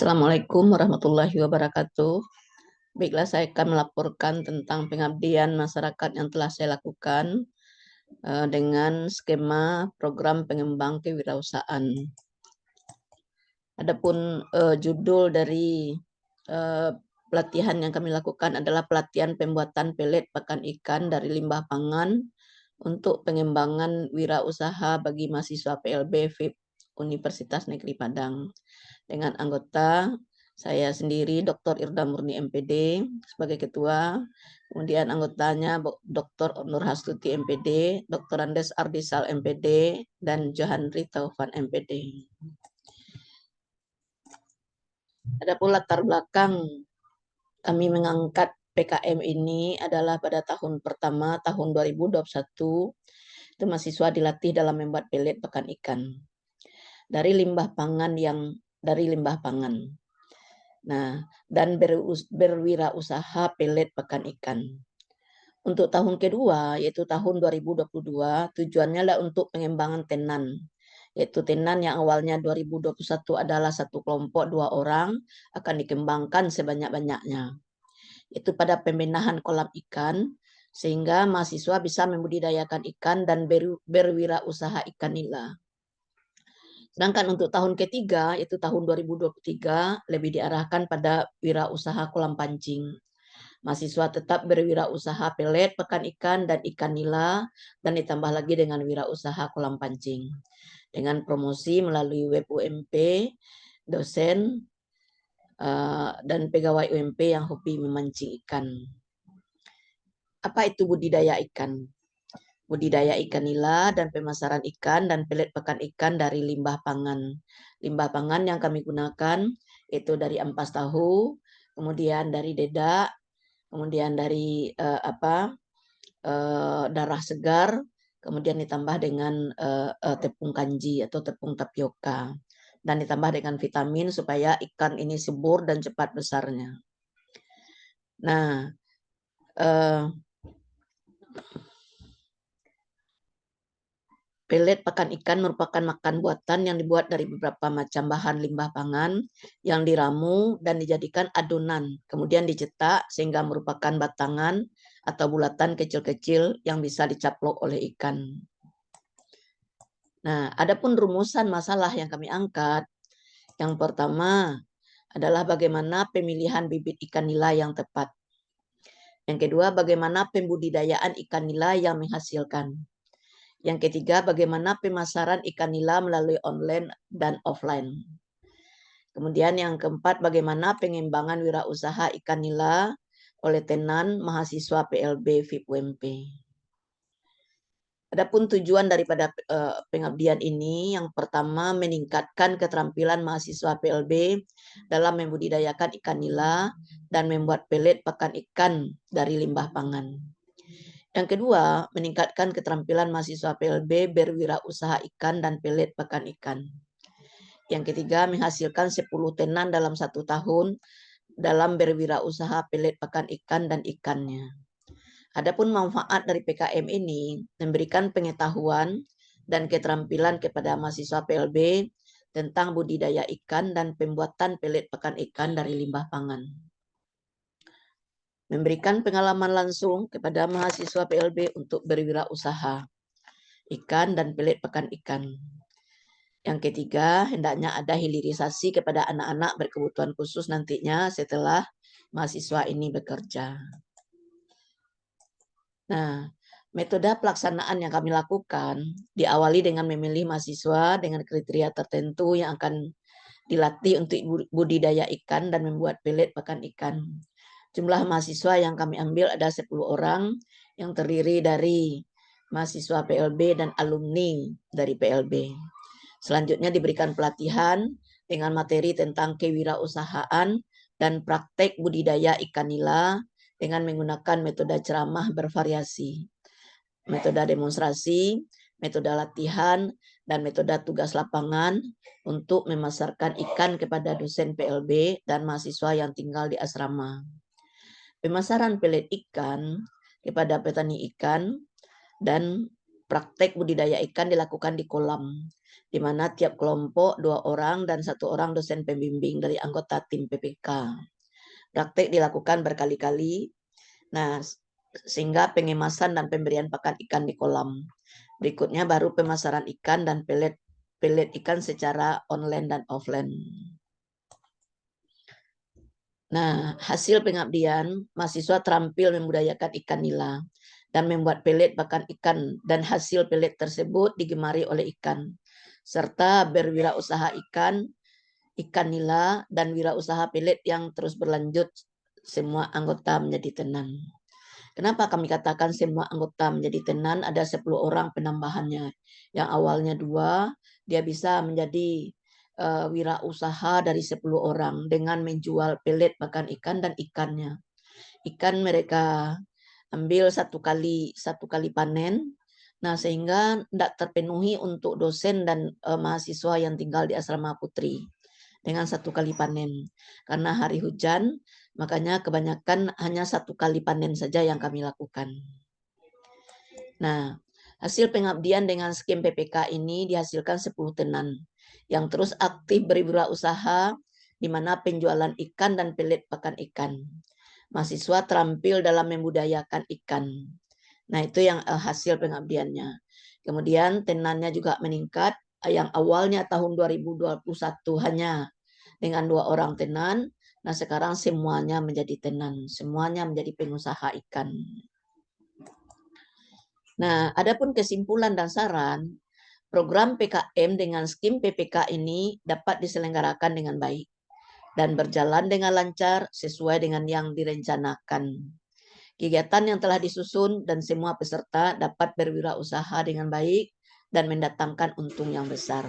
Assalamualaikum warahmatullahi wabarakatuh. Baiklah, saya akan melaporkan tentang pengabdian masyarakat yang telah saya lakukan dengan skema program pengembang kewirausahaan. Adapun judul dari pelatihan yang kami lakukan adalah pelatihan pembuatan pelet pakan ikan dari limbah pangan untuk pengembangan wirausaha bagi mahasiswa PLB FIP Universitas Negeri Padang. Dengan anggota saya sendiri Dr. Irda Murni MPD sebagai ketua, kemudian anggotanya Dr. Nur Hastuti MPD, Dr. Andes Ardisal MPD, dan Johanri Taufan MPD. Adapun latar belakang kami mengangkat PKM ini adalah pada tahun pertama, tahun 2021, itu mahasiswa dilatih dalam membuat pelet pakan ikan dari limbah pangan Nah, dan berwirausaha pelet pakan ikan. Untuk tahun kedua, yaitu tahun 2022, tujuannya adalah untuk pengembangan tenan. Yaitu tenan yang awalnya 2021 adalah satu kelompok 2 orang, akan dikembangkan sebanyak-banyaknya. Itu pada pembenahan kolam ikan, sehingga mahasiswa bisa membudidayakan ikan dan berwirausaha ikan nila. Sedangkan untuk tahun ketiga, yaitu tahun 2023, lebih diarahkan pada wirausaha kolam pancing. Mahasiswa tetap berwirausaha pelet, pakan ikan, dan ikan nila, dan ditambah lagi dengan wirausaha kolam pancing. Dengan promosi melalui web UMP, dosen, dan pegawai UMP yang hobi memancing ikan. Apa itu budidaya ikan? Budidaya ikan nila dan pemasaran ikan dan pelet pakan ikan dari limbah pangan. Limbah pangan yang kami gunakan itu dari ampas tahu, kemudian dari dedak, kemudian dari darah segar, kemudian ditambah dengan tepung kanji atau tepung tapioka, dan ditambah dengan vitamin supaya ikan ini subur dan cepat besarnya. Nah, pelet pakan ikan merupakan makan buatan yang dibuat dari beberapa macam bahan limbah pangan yang diramu dan dijadikan adonan, kemudian dicetak sehingga merupakan batangan atau bulatan kecil-kecil yang bisa dicaplok oleh ikan. Nah, adapun rumusan masalah yang kami angkat, yang pertama adalah bagaimana pemilihan bibit ikan nila yang tepat. Yang kedua, bagaimana pembudidayaan ikan nila yang menghasilkan. Yang ketiga, bagaimana pemasaran ikan nila melalui online dan offline. Kemudian yang keempat, bagaimana pengembangan wirausaha ikan nila oleh tenan mahasiswa PLB FIP UMP. Adapun tujuan daripada pengabdian ini, yang pertama meningkatkan keterampilan mahasiswa PLB dalam membudidayakan ikan nila dan membuat pelet pakan ikan dari limbah pangan. Yang kedua, meningkatkan keterampilan mahasiswa PLB berwirausaha ikan dan pelet pakan ikan. Yang ketiga, menghasilkan 10 tenan dalam 1 tahun dalam berwirausaha pelet pakan ikan dan ikannya. Adapun manfaat dari PKM ini memberikan pengetahuan dan keterampilan kepada mahasiswa PLB tentang budidaya ikan dan pembuatan pelet pakan ikan dari limbah pangan. Memberikan pengalaman langsung kepada mahasiswa PLB untuk berwirausaha ikan dan pelet pakan ikan. Yang ketiga, hendaknya ada hilirisasi kepada anak-anak berkebutuhan khusus nantinya setelah mahasiswa ini bekerja. Nah, metode pelaksanaan yang kami lakukan diawali dengan memilih mahasiswa dengan kriteria tertentu yang akan dilatih untuk budidaya ikan dan membuat pelet pakan ikan. Jumlah mahasiswa yang kami ambil ada 10 orang yang terdiri dari mahasiswa PLB dan alumni dari PLB. Selanjutnya diberikan pelatihan dengan materi tentang kewirausahaan dan praktek budidaya ikan nila dengan menggunakan metode ceramah bervariasi, metode demonstrasi, metode latihan, dan metode tugas lapangan untuk memasarkan ikan kepada dosen PLB dan mahasiswa yang tinggal di asrama. Pemasaran pelet ikan kepada petani ikan dan praktek budidaya ikan dilakukan di kolam, di mana tiap kelompok 2 orang dan 1 orang dosen pembimbing dari anggota tim PPK. Praktek dilakukan berkali-kali, nah sehingga pengemasan dan pemberian pakan ikan di kolam. Berikutnya baru pemasaran ikan dan pelet ikan secara online dan offline. Nah, hasil pengabdian, mahasiswa terampil membudayakan ikan nila dan membuat pelet pakan ikan, dan hasil pelet tersebut digemari oleh ikan, serta berwirausaha ikan nila dan wirausaha pelet yang terus berlanjut. Semua anggota menjadi tenan. Kenapa kami katakan semua anggota menjadi tenan? Ada 10 orang penambahannya. Yang awalnya 2, dia bisa menjadi wirausaha dari 10 orang dengan menjual pelet pakan ikan dan ikannya. Ikan mereka ambil satu kali panen. Nah, sehingga tidak terpenuhi untuk dosen dan mahasiswa yang tinggal di asrama putri dengan satu kali panen. Karena hari hujan, makanya kebanyakan hanya satu kali panen saja yang kami lakukan. Nah, hasil pengabdian dengan skim PPK ini dihasilkan 10 tenan yang terus aktif berwirausaha di mana penjualan ikan dan pelet pakan ikan. Mahasiswa terampil dalam membudayakan ikan. Nah, itu yang hasil pengabdiannya. Kemudian tenannya juga meningkat, yang awalnya tahun 2021 hanya dengan 2 orang tenan, nah sekarang semuanya menjadi tenan, semuanya menjadi pengusaha ikan. Nah, adapun kesimpulan dan saran, program PKM dengan skim PPK ini dapat diselenggarakan dengan baik dan berjalan dengan lancar sesuai dengan yang direncanakan. Kegiatan yang telah disusun dan semua peserta dapat berwirausaha dengan baik dan mendatangkan untung yang besar.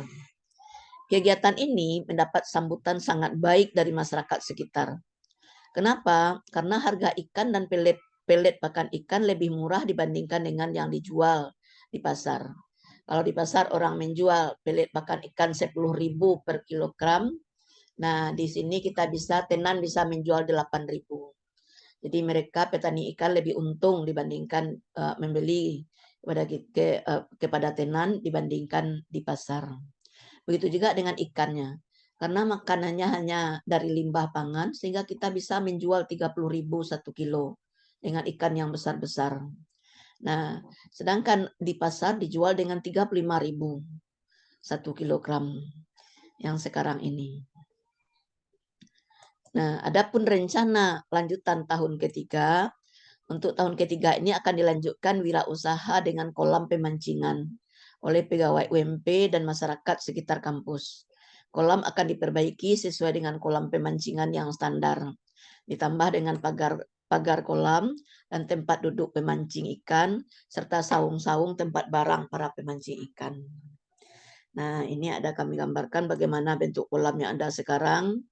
Kegiatan ini mendapat sambutan sangat baik dari masyarakat sekitar. Kenapa? Karena harga ikan dan pelet pakan ikan lebih murah dibandingkan dengan yang dijual di pasar. Kalau di pasar orang menjual pelet pakan ikan 10.000 per kilogram, nah di sini kita tenan bisa menjual 8.000. Jadi mereka petani ikan lebih untung dibandingkan membeli kepada tenan dibandingkan di pasar. Begitu juga dengan ikannya. Karena makanannya hanya dari limbah pangan, sehingga kita bisa menjual 30.000 1 kilo dengan ikan yang besar-besar. Nah, sedangkan di pasar dijual dengan 35.000 1 kilogram yang sekarang ini. Nah, adapun rencana lanjutan tahun ketiga, untuk tahun ketiga ini akan dilanjutkan wirausaha dengan kolam pemancingan oleh pegawai UMP dan masyarakat sekitar kampus. Kolam akan diperbaiki sesuai dengan kolam pemancingan yang standar, ditambah dengan pagar kolam dan tempat duduk pemancing ikan, serta saung-saung tempat barang para pemancing ikan. Nah, ini ada kami gambarkan bagaimana bentuk kolam yang ada sekarang.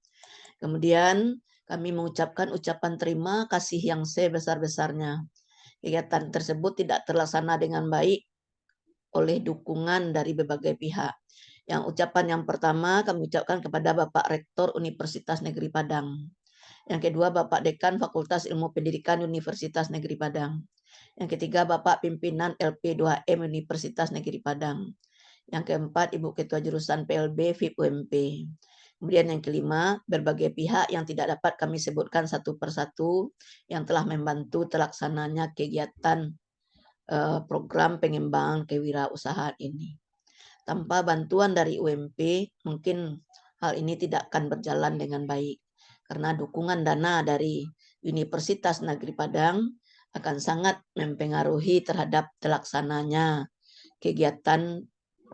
Kemudian kami mengucapkan ucapan terima kasih yang sebesar-besarnya. Kegiatan tersebut tidak terlaksana dengan baik oleh dukungan dari berbagai pihak. Yang ucapan yang pertama kami ucapkan kepada Bapak Rektor Universitas Negeri Padang. Yang kedua Bapak Dekan Fakultas Ilmu Pendidikan Universitas Negeri Padang. Yang ketiga Bapak Pimpinan LP2M Universitas Negeri Padang. Yang keempat Ibu Ketua Jurusan PLB FIP UMP. Kemudian yang kelima, berbagai pihak yang tidak dapat kami sebutkan satu persatu yang telah membantu terlaksananya kegiatan program pengembangan kewirausahaan ini. Tanpa bantuan dari UMP, mungkin hal ini tidak akan berjalan dengan baik. Karena dukungan dana dari Universitas Negeri Padang akan sangat mempengaruhi terhadap terlaksananya kegiatan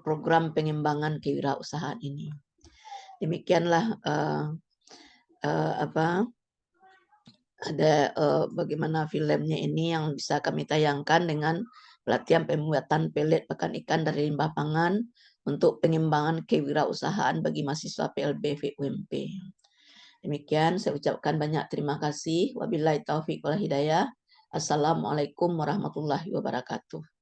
program pengembangan kewirausahaan ini. Demikianlah ada bagaimana filmnya ini yang bisa kami tayangkan dengan pelatihan pembuatan pelet pakan ikan dari limbah pangan untuk pengembangan kewirausahaan bagi mahasiswa PLB FIP-UMP. Demikian saya ucapkan banyak terima kasih. Wabillahi taufiq wal hidayah. Assalamualaikum warahmatullahi wabarakatuh.